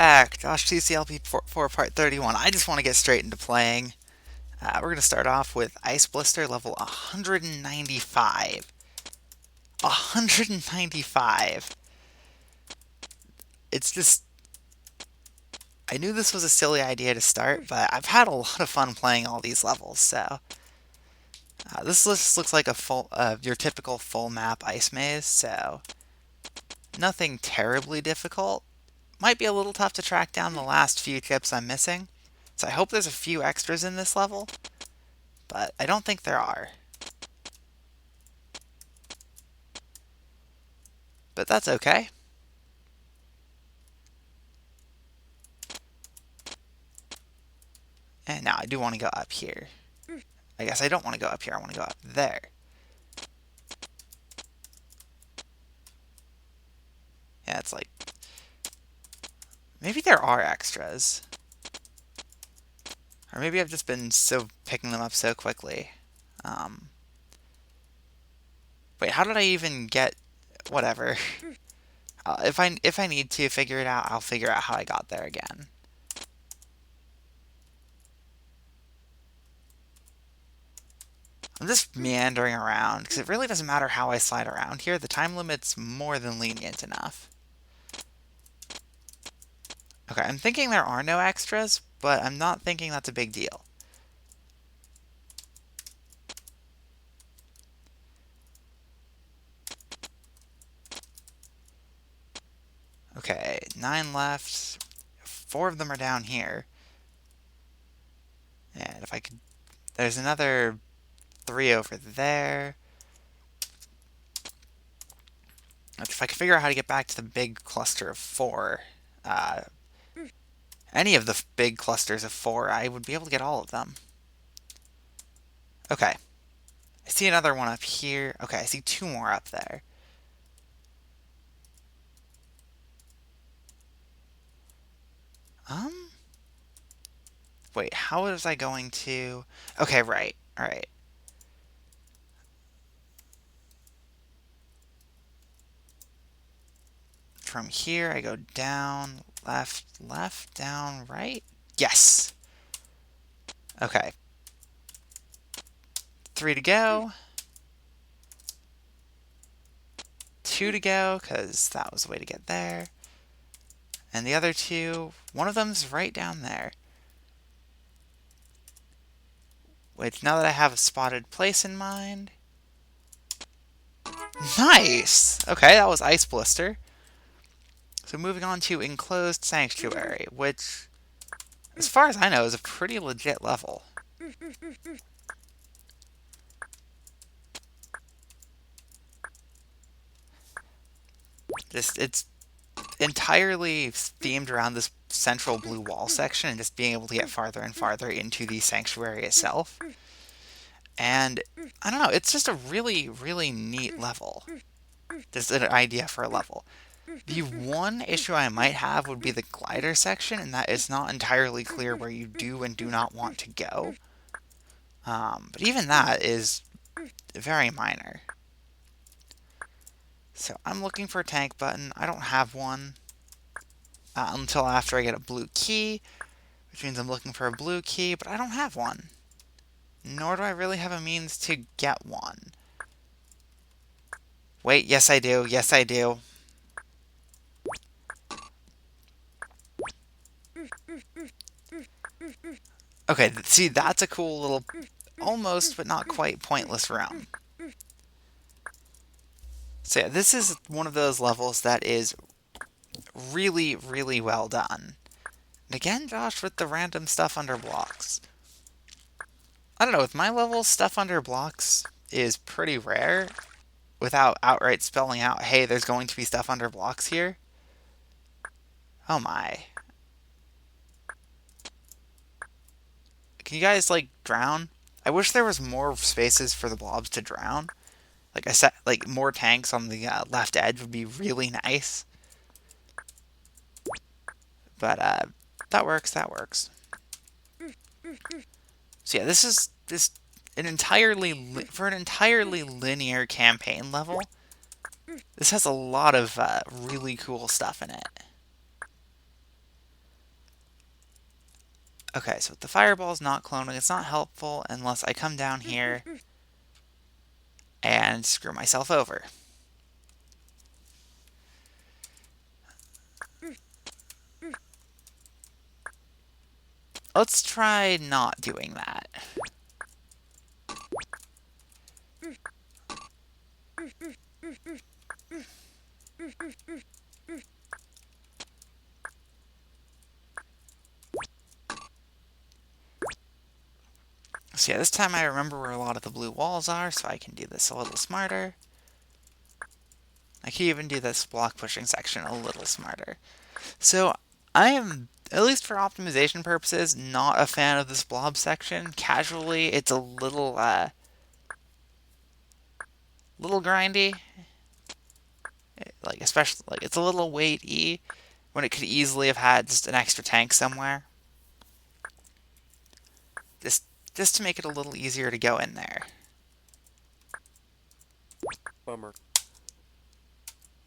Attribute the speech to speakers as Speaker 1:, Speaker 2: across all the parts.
Speaker 1: back. JoshCCLP4 Part 31. I just want to get straight into playing. We're going to start off with Ice Blister level 195. 195. It's just... I knew this was a silly idea to start, but I've had a lot of fun playing all these levels, so... this list looks like your typical full map ice maze, so... nothing terribly difficult. Might be a little tough to track down the last few tips I'm missing, so I hope there's a few extras in this level, but I don't think there are. But that's okay. And now I do want to go up here. I guess I don't want to go up here, I want to go up there. Yeah, it's like... maybe there are extras. Or maybe I've just been picking them up so quickly. Wait, how did I even get... whatever. If I need to figure it out, I'll figure out how I got there again. I'm just meandering around, because it really doesn't matter how I slide around here. The time limit's more than lenient enough. Okay, I'm thinking there are no extras, but I'm not thinking that's a big deal. Okay, 9 left. 4 of them are down here. And if I could... there's another 3 over there. If I could figure out how to get back to the big cluster of 4, any of the big clusters of 4, I would be able to get all of them. Okay. I see another one up here. Okay, I see 2 more up there. Wait, how was I going to... okay, right. Alright. From here, I go down, left, left, down, right. Yes! Okay. 3 to go. 2 to go, because that was the way to get there. And the other 2, one of them's right down there. Wait, now that I have a spotted place in mind... nice! Okay, that was Ice Blister. So moving on to Enclosed Sanctuary, which, as far as I know, is a pretty legit level. It's entirely themed around this central blue wall section and just being able to get farther and farther into the sanctuary itself. And, I don't know, it's just a really, really neat level. Just an idea for a level. The one issue I might have would be the glider section, and that it's not entirely clear where you do and do not want to go. But even that is very minor. So I'm looking for a tank button. I don't have one until after I get a blue key, which means I'm looking for a blue key, but I don't have one. Nor do I really have a means to get one. Wait, yes I do. Yes I do. Okay, see, that's a cool little, almost but not quite pointless room. So yeah, this is one of those levels that is really, really well done. And again, Josh, with the random stuff under blocks. I don't know, with my levels, stuff under blocks is pretty rare, without outright spelling out, hey, there's going to be stuff under blocks here. Oh my. Can you guys, like, drown? I wish there was more spaces for the blobs to drown. Like I said, like, more tanks on the left edge would be really nice. But, that works, that works. So yeah, this is just an entirely linear campaign level. This has a lot of really cool stuff in it. Okay, so the fireball is not cloning. It's not helpful unless I come down here and screw myself over. Let's try not doing that. So yeah, this time I remember where a lot of the blue walls are, so I can do this a little smarter. I can even do this block pushing section a little smarter. So I am, at least for optimization purposes, not a fan of this blob section. Casually, it's a little grindy. Like, especially, like, it's a little weighty when it could easily have had just an extra tank somewhere. Just to make it a little easier to go in there.
Speaker 2: Bummer.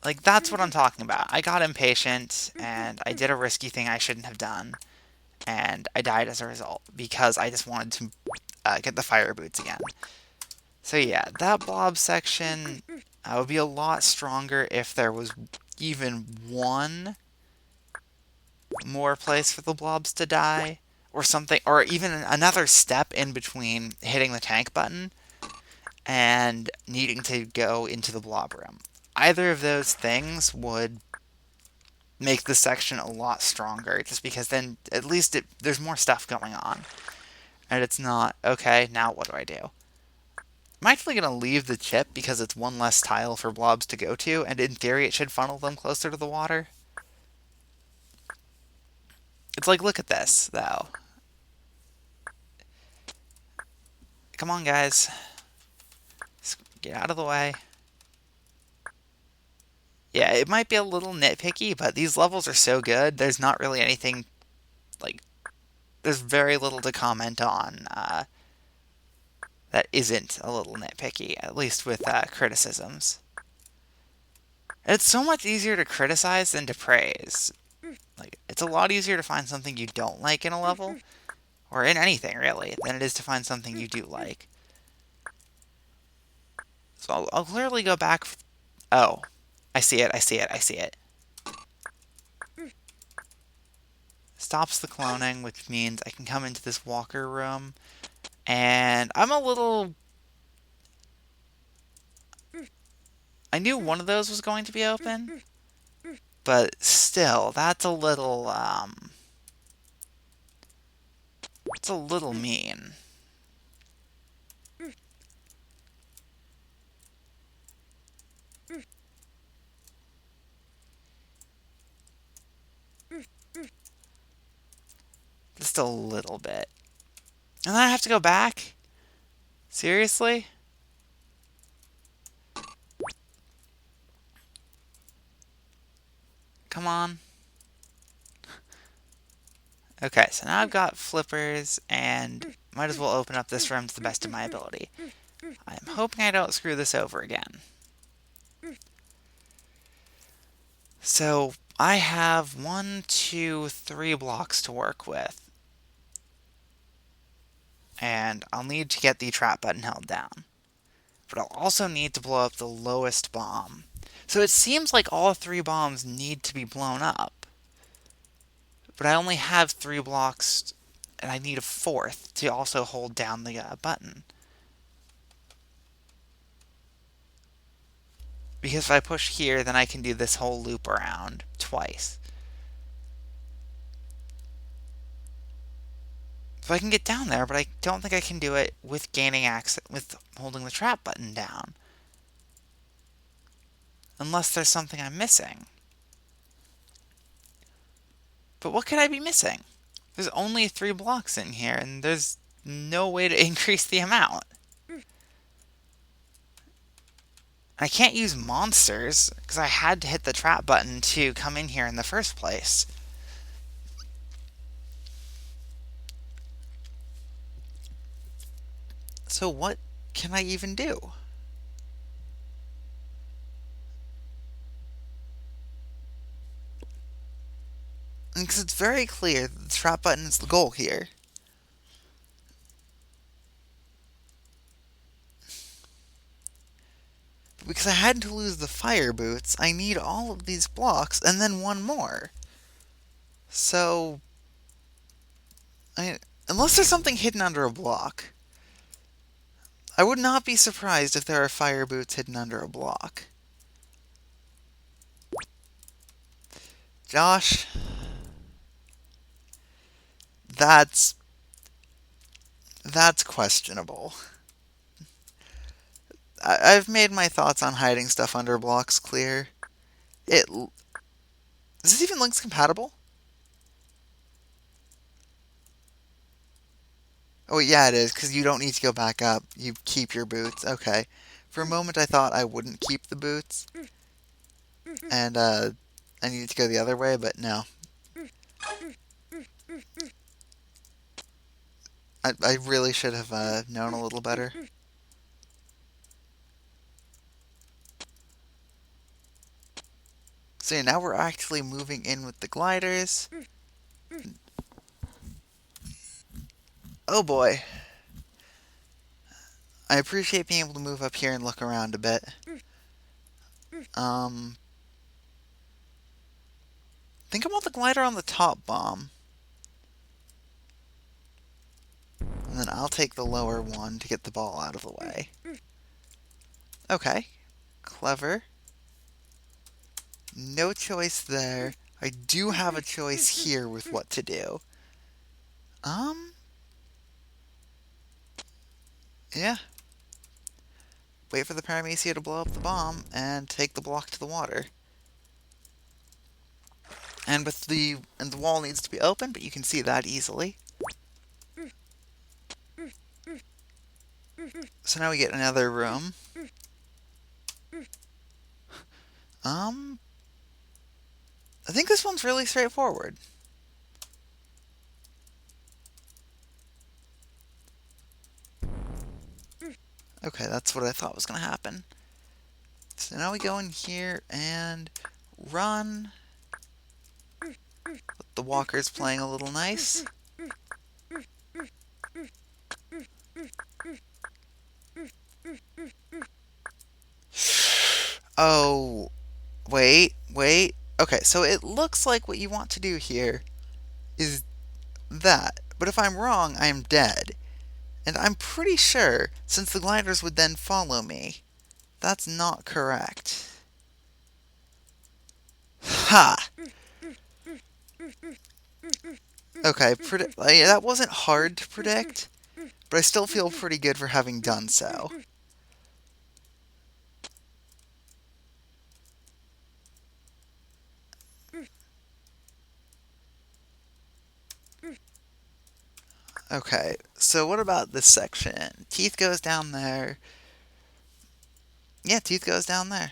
Speaker 1: Like, that's what I'm talking about. I got impatient, and I did a risky thing I shouldn't have done, and I died as a result, because I just wanted to get the fire boots again. So yeah, that blob section would be a lot stronger if there was even one more place for the blobs to die, or something, or even another step in between hitting the tank button and needing to go into the blob room. Either of those things would make the section a lot stronger, just because then at least there's more stuff going on. And it's not, okay, now what do I do? I'm actually going to leave the chip because it's one less tile for blobs to go to, and in theory it should funnel them closer to the water. It's like, look at this, though. Come on, guys. Just get out of the way. Yeah, it might be a little nitpicky, but these levels are so good, there's not really anything, like, there's very little to comment on that isn't a little nitpicky, at least with criticisms. And it's so much easier to criticize than to praise. Like, it's a lot easier to find something you don't like in a level, or in anything, really, than it is to find something you do like. So I'll clearly go back. Oh, I see it, I see it, I see it. Stops the cloning, which means I can come into this walker room, and I'm a little... I knew one of those was going to be open, but still, that's a little, it's a little mean. Just a little bit. And then I have to go back? Seriously? Come on. Okay, so now I've got flippers, and might as well open up this room to the best of my ability. I'm hoping I don't screw this over again. So, I have 1, 2, 3 blocks to work with. And I'll need to get the trap button held down. But I'll also need to blow up the lowest bomb. So it seems like all 3 bombs need to be blown up. But I only have 3 blocks, and I need a 4th to also hold down the button. Because if I push here, then I can do this whole loop around twice. So I can get down there, but I don't think I can do it with gaining access, with holding the trap button down. Unless there's something I'm missing. But what could I be missing? There's only 3 blocks in here, and there's no way to increase the amount. I can't use monsters, because I had to hit the trap button to come in here in the first place. So what can I even do? Because it's very clear that the trap button is the goal here. because I had to lose the fire boots, I need all of these blocks and then one more. So, unless there's something hidden under a block. I would not be surprised if there are fire boots hidden under a block. Josh, that's questionable. I've made my thoughts on hiding stuff under blocks clear. Is this even links compatible? Oh, yeah, it is, because you don't need to go back up. You keep your boots. Okay. For a moment, I thought I wouldn't keep the boots, and I needed to go the other way, but no. I really should have known a little better. So yeah, now we're actually moving in with the gliders. Oh boy. I appreciate being able to move up here and look around a bit. Think about the glider on the top bomb. And then I'll take the lower one to get the ball out of the way. Okay. Clever. No choice there. I do have a choice here with what to do. Yeah. Wait for the Paramecia to blow up the bomb and take the block to the water. And the wall needs to be open, but you can see that easily. So now we get another room. I think this one's really straightforward. Okay, that's what I thought was going to happen. So now we go in here and run. The walker's playing a little nice. Oh, wait. Okay, so it looks like what you want to do here is that. But if I'm wrong, I am dead. And I'm pretty sure, since the gliders would then follow me, that's not correct. Ha! Okay, that wasn't hard to predict, but I still feel pretty good for having done so. Okay, so what about this section? Teeth goes down there. Yeah, Teeth goes down there.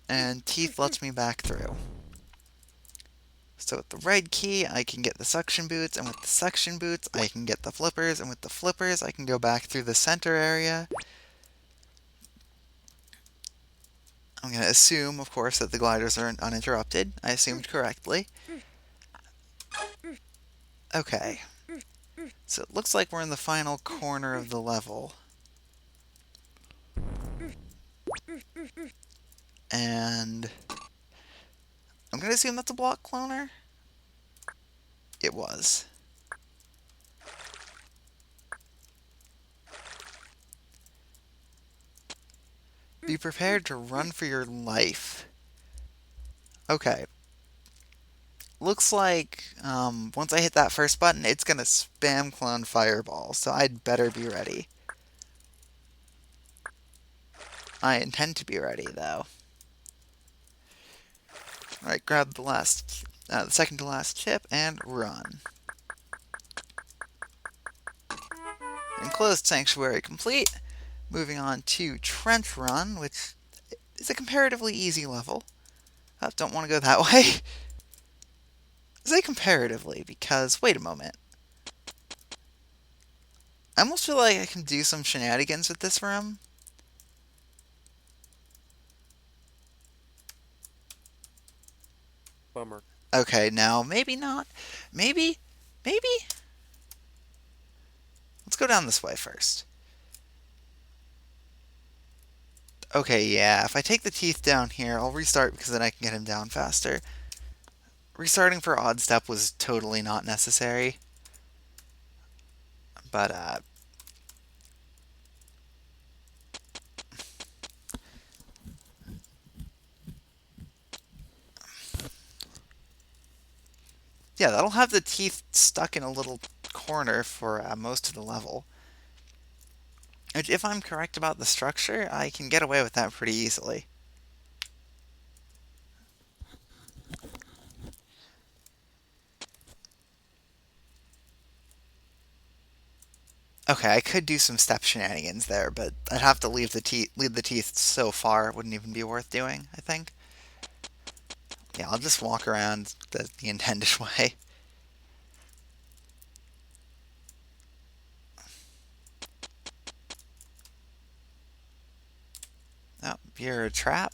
Speaker 1: And Teeth lets me back through. So with the red key, I can get the suction boots, and with the suction boots, I can get the flippers, and with the flippers, I can go back through the center area. I'm going to assume, of course, that the gliders are uninterrupted. I assumed correctly. Okay. So it looks like we're in the final corner of the level. And I'm going to assume that's a block cloner. It was. Be prepared to run for your life. Okay. Looks like once I hit that first button, it's going to spam clone Fireball, so I'd better be ready. I intend to be ready, though. Alright, grab the second to last chip, and run. Enclosed Sanctuary complete. Moving on to Trench Run, which is a comparatively easy level. Oh, don't want to go that way. I say comparatively, because, wait a moment. I almost feel like I can do some shenanigans with this room.
Speaker 2: Bummer.
Speaker 1: Okay, now, maybe not. Maybe Maybe? Let's go down this way first. Okay, yeah, if I take the teeth down here, I'll restart because then I can get him down faster. Restarting for odd step was totally not necessary. But, yeah, that'll have the teeth stuck in a little corner for most of the level. Which, if I'm correct about the structure, I can get away with that pretty easily. Okay, I could do some step shenanigans there, but I'd have to leave the teeth so far it wouldn't even be worth doing, I think. Yeah, I'll just walk around the intended way. Oh, you're a trap.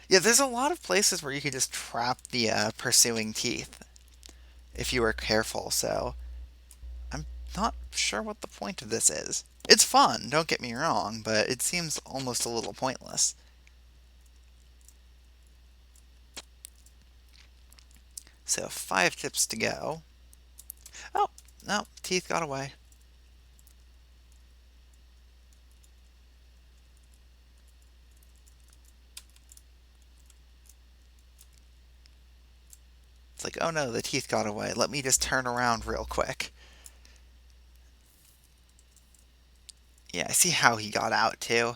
Speaker 1: Yeah, there's a lot of places where you could just trap the pursuing teeth if you were careful, so I'm not sure what the point of this is. It's fun, don't get me wrong, but it seems almost a little pointless. So 5 tips to go. Oh, no, teeth got away. It's like, oh no, the teeth got away. Let me just turn around real quick. Yeah, I see how he got out too.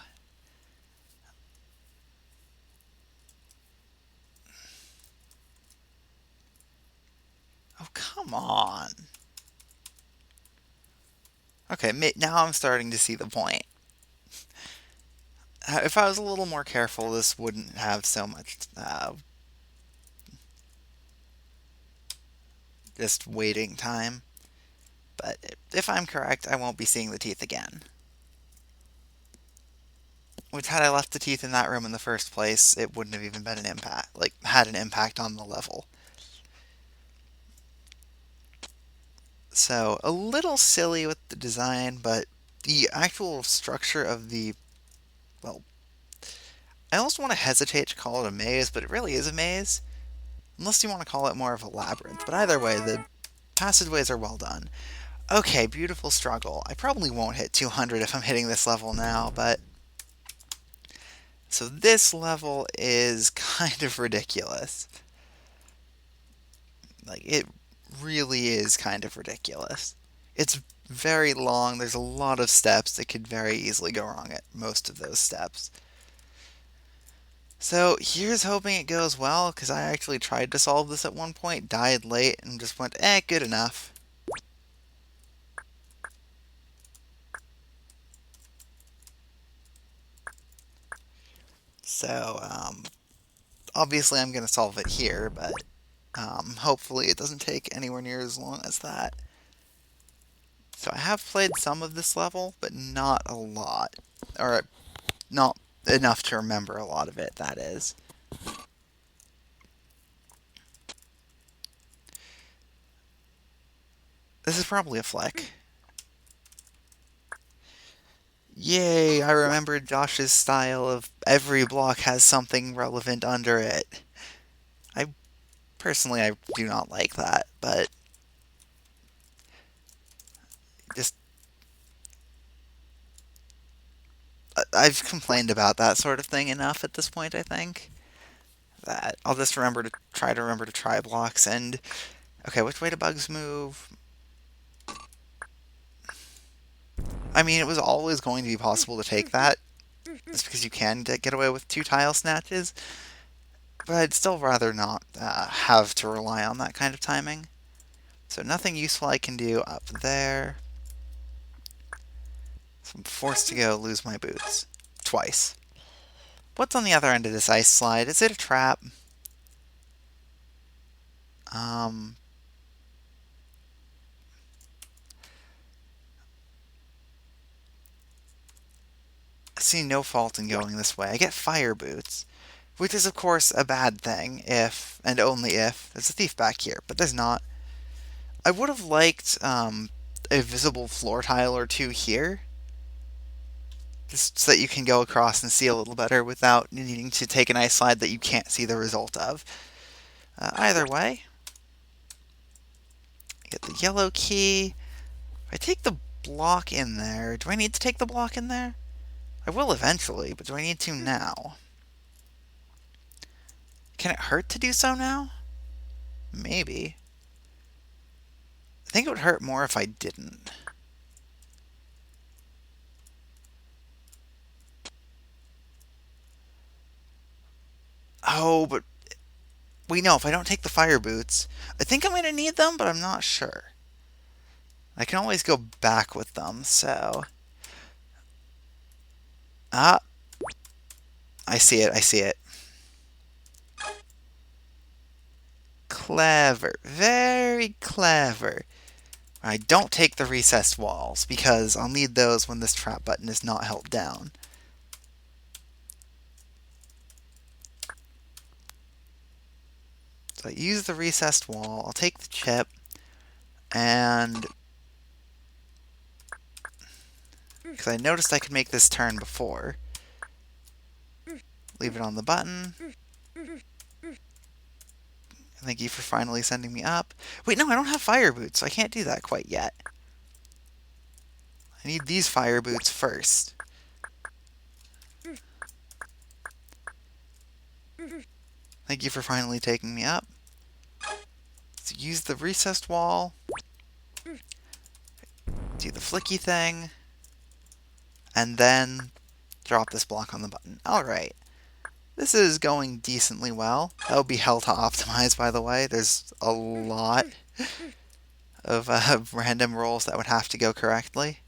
Speaker 1: Oh, come on. Okay, now I'm starting to see the point. If I was a little more careful, this wouldn't have so much just waiting time. But if I'm correct, I won't be seeing the teeth again. Which, had I left the teeth in that room in the first place, it wouldn't have even been an impact, like, had an impact on the level. So, a little silly with the design, but the actual structure of the, well, I almost want to hesitate to call it a maze, but it really is a maze. Unless you want to call it more of a labyrinth. But either way, the passageways are well done. Okay, beautiful struggle. I probably won't hit 200 if I'm hitting this level now, but... So this level is kind of ridiculous. Like, it really is kind of ridiculous. It's very long, there's a lot of steps that could very easily go wrong at most of those steps. So here's hoping it goes well, because I actually tried to solve this at one point, died late, and just went, good enough. So, obviously I'm going to solve it here, but hopefully it doesn't take anywhere near as long as that. So I have played some of this level, but not a lot. Or, not enough to remember a lot of it, that is. This is probably a flick. Yay, I remembered Josh's style of every block has something relevant under it. Personally, I do not like that, but just I've complained about that sort of thing enough at this point, I think. That I'll just remember to try blocks and okay, which way do bugs move? I mean, it was always going to be possible to take that, just because you can get away with 2 tile snatches, but I'd still rather not have to rely on that kind of timing. So nothing useful I can do up there. So I'm forced to go lose my boots. Twice. What's on the other end of this ice slide? Is it a trap? I see no fault in going this way. I get fire boots, which is of course a bad thing if, and only if, there's a thief back here, but there's not. I would have liked a visible floor tile or two here, just so that you can go across and see a little better without needing to take an ice slide that you can't see the result of. Either way, get the yellow key. If I take the block in there, do I need to take the block in there? I will eventually, but do I need to now? Can it hurt to do so now? Maybe. I think it would hurt more if I didn't. Oh, but wait, no, if I don't take the fire boots, I think I'm going to need them, but I'm not sure. I can always go back with them, so... Ah, I see it, I see it. Clever, very clever. I don't take the recessed walls, because I'll need those when this trap button is not held down. So I use the recessed wall, I'll take the chip, and... because I noticed I could make this turn before. Leave it on the button. Thank you for finally sending me up. Wait, no, I don't have fire boots, so I can't do that quite yet. I need these fire boots first. Thank you for finally taking me up. So use the recessed wall. Do the flicky thing. And then drop this block on the button. Alright. This is going decently well. That would be hell to optimize, by the way. There's a lot of random rolls that would have to go correctly.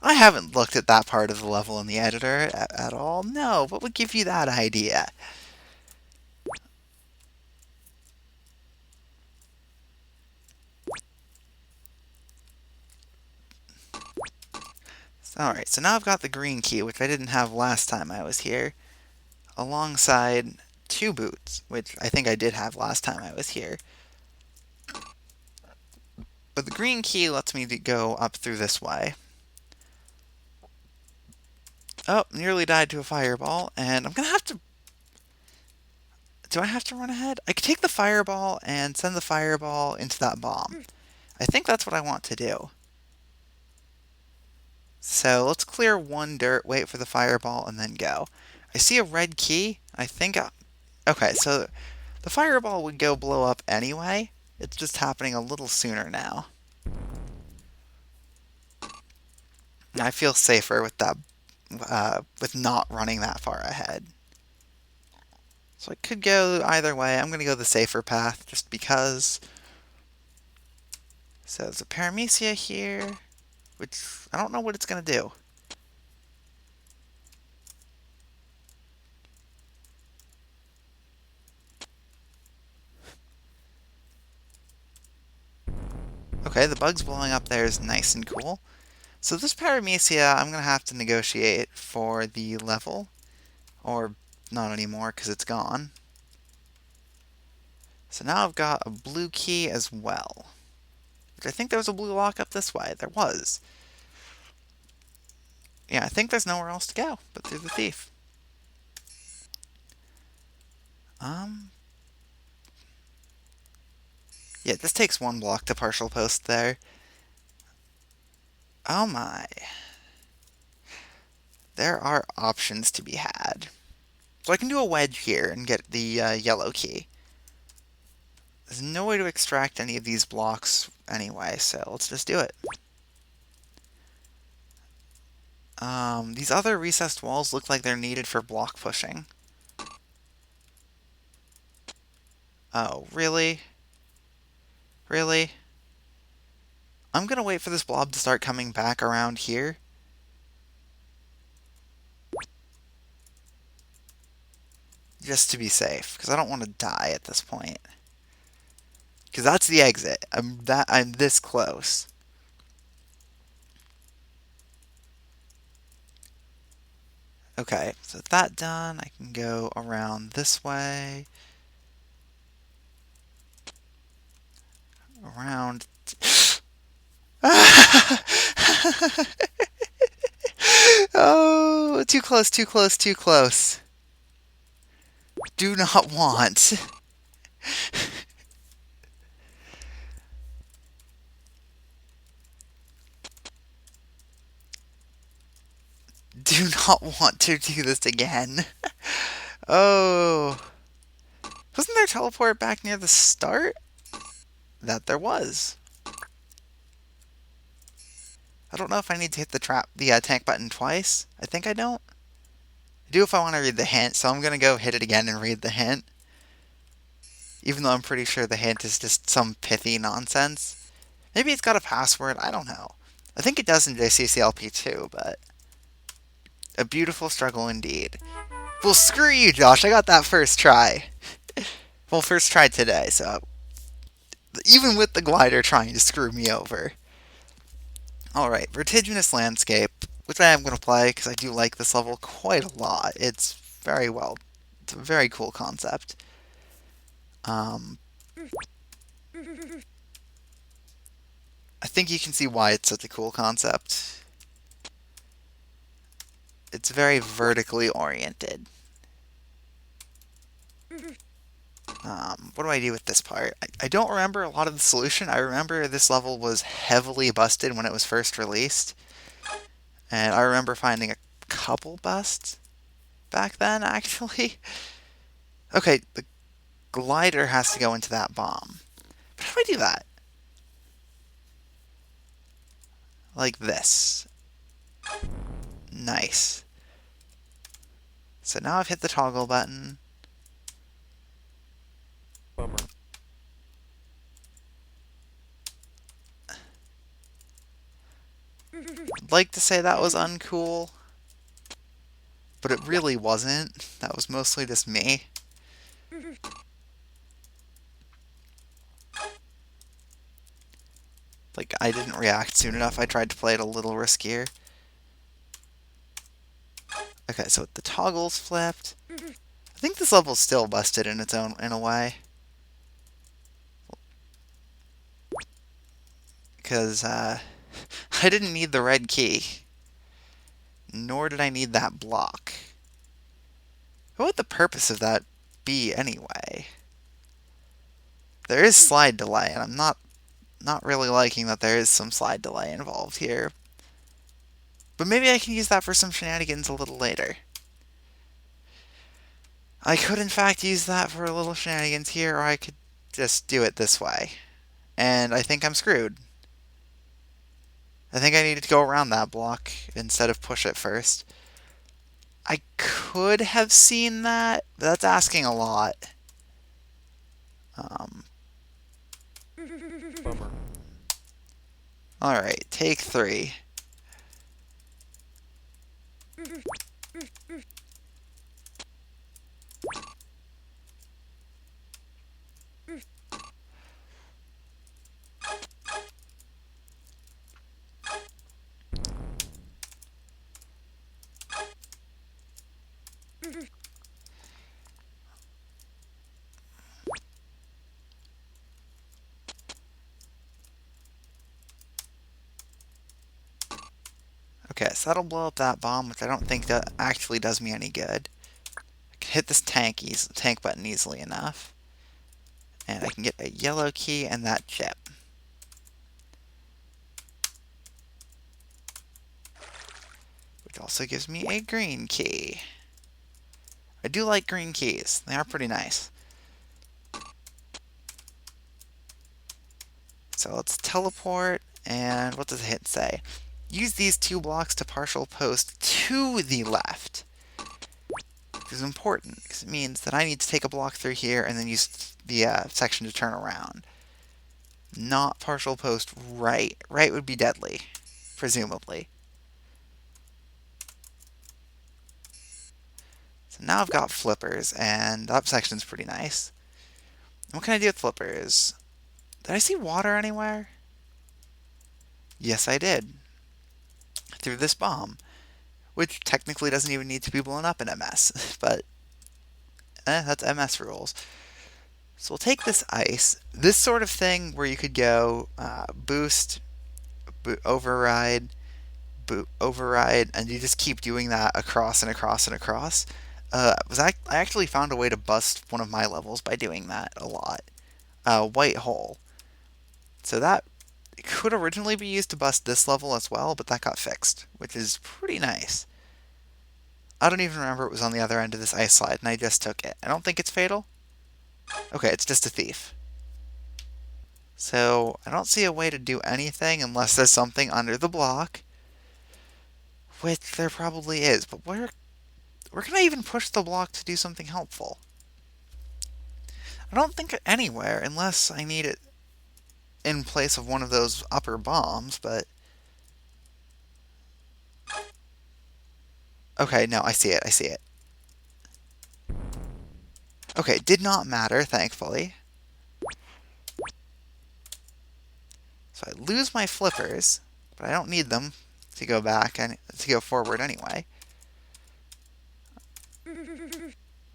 Speaker 1: I haven't looked at that part of the level in the editor at all. No, what would give you that idea? Alright, so now I've got the green key, which I didn't have last time I was here, alongside 2 boots, which I think I did have last time I was here. But the green key lets me go up through this way. Oh, nearly died to a fireball, and I'm gonna have to... Do I have to run ahead? I could take the fireball and send the fireball into that bomb. I think that's what I want to do. So let's clear 1 dirt, wait for the fireball, and then go. I see a red key. I think... Okay, so the fireball would go blow up anyway. It's just happening a little sooner now. I feel safer with that, with not running that far ahead. So I could go either way. I'm going to go the safer path, just because. So there's a paramecia here, which I don't know what it's going to do. Okay, the bugs blowing up there is nice and cool. So this paramecia, I'm going to have to negotiate for the level. Or not anymore, because it's gone. So now I've got a blue key as well. Which I think there was a blue lock up this way. There was. Yeah, I think there's nowhere else to go but through the thief. Yeah, this takes 1 block to partial post there. Oh my. There are options to be had. So I can do a wedge here and get the yellow key. There's no way to extract any of these blocks anyway, so let's just do it. These other recessed walls look like they're needed for block pushing. Oh, really? Really? I'm gonna wait for this blob to start coming back around here. Just to be safe, because I don't want to die at this point. Because that's the exit. I'm this close. Okay, so with that done, I can go around this way. around. Oh, too close, too close, too close. Do not want. Do not want to do this again. Oh. Wasn't there a teleport back near the start? That there was. I don't know if I need to hit the tank button twice. I think I don't. I do if I want to read the hint, so I'm going to go hit it again and read the hint. Even though I'm pretty sure the hint is just some pithy nonsense. Maybe it's got a password, I don't know. I think it does in JoshCCLP4, but a beautiful struggle indeed. Well, screw you, Josh. I got that first try. Well, first try today, so even with the glider trying to screw me over. Alright, Vertiginous Landscape, which I am going to play because I do like this level quite a lot. It's very well. It's a very cool concept. I think you can see why it's such a cool concept. It's very vertically oriented. What do I do with this part? I don't remember a lot of the solution. I remember this level was heavily busted when it was first released. And I remember finding a couple busts back then, actually. Okay, the glider has to go into that bomb. But how do I do that? Like this. Nice. So now I've hit the toggle button.
Speaker 2: Bummer.
Speaker 1: I'd like to say that was uncool, but it really wasn't. That was mostly just me. Like, I didn't react soon enough. I tried to play it a little riskier. Okay, so the toggle's flipped. I think this level's still busted in a way. Because, I didn't need the red key. Nor did I need that block. What would the purpose of that be, anyway? There is slide delay, and I'm not really liking that there is some slide delay involved here. But maybe I can use that for some shenanigans a little later. I could, in fact, use that for a little shenanigans here, or I could just do it this way. And I think I'm screwed. I think I needed to go around that block instead of push it first. I could have seen that, but that's asking a lot.
Speaker 2: Bummer.
Speaker 1: Alright, take 3. Okay, so that'll blow up that bomb, which I don't think that actually does me any good. I can hit this tank button easily enough. And I can get a yellow key and that chip. Which also gives me a green key. I do like green keys. They are pretty nice. So let's teleport, and what does the hint say? Use these 2 blocks to partial post to the left. This is important, because it means that I need to take a block through here and then use the section to turn around. Not partial post right. Right would be deadly, presumably. So now I've got flippers, and that section's pretty nice. And what can I do with flippers? Did I see water anywhere? Yes, I did. Through this bomb, which technically doesn't even need to be blown up in MS, but that's MS rules. So we'll take this ice, this sort of thing where you could go boost, override, override, and you just keep doing that across and across and across. I actually found a way to bust one of my levels by doing that a lot. White hole. So that could originally be used to bust this level as well, but that got fixed, which is pretty nice. I don't even remember it was on the other end of this ice slide, and I just took it. I don't think it's fatal. Okay, it's just a thief. So I don't see a way to do anything unless there's something under the block, which there probably is. But where can I even push the block to do something helpful? I don't think anywhere, unless I need it in place of one of those upper bombs, but... Okay, no, I see it, I see it. Okay, did not matter, thankfully. So I lose my flippers, but I don't need them to go back and to go forward anyway.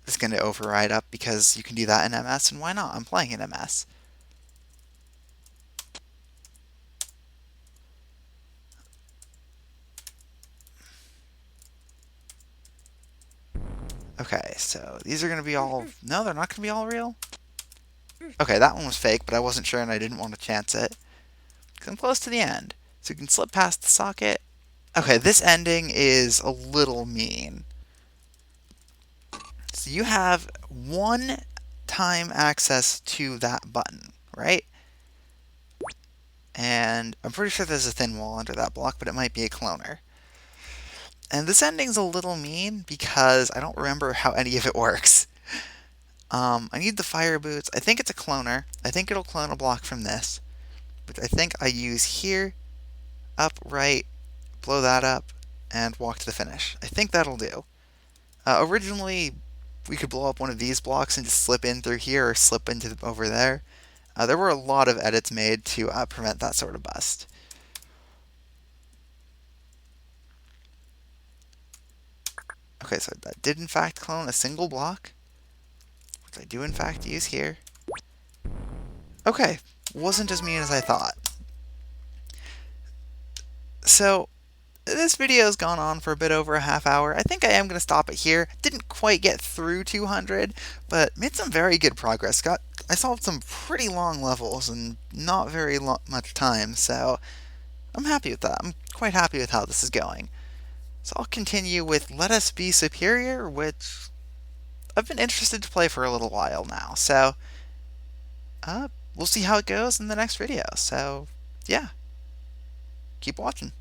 Speaker 1: Just going to override up because you can do that in MS, and why not? I'm playing in MS. Okay, so these are going to be all... No, they're not going to be all real? Okay, that one was fake, but I wasn't sure and I didn't want to chance it. Because I'm close to the end. So you can slip past the socket. Okay, this ending is a little mean. So you have one time access to that button, right? And I'm pretty sure there's a thin wall under that block, but it might be a cloner. And this ending's a little mean because I don't remember how any of it works. I need the fire boots. I think it's a cloner. I think it'll clone a block from this. But I think I use here, up, right, blow that up, and walk to the finish. I think that'll do. Originally, we could blow up one of these blocks and just slip in through here or slip into over there. There were a lot of edits made to prevent that sort of bust. Okay, so that did in fact clone a single block, which I do in fact use here. Okay, wasn't as mean as I thought. So, this video has gone on for a bit over a half hour. I think I am going to stop it here. Didn't quite get through 200, but made some very good progress. I solved some pretty long levels in not very much time, so I'm happy with that. I'm quite happy with how this is going. So I'll continue with Let Us Be Superior, which I've been interested to play for a little while now. So, we'll see how it goes in the next video. So, yeah. Keep watching.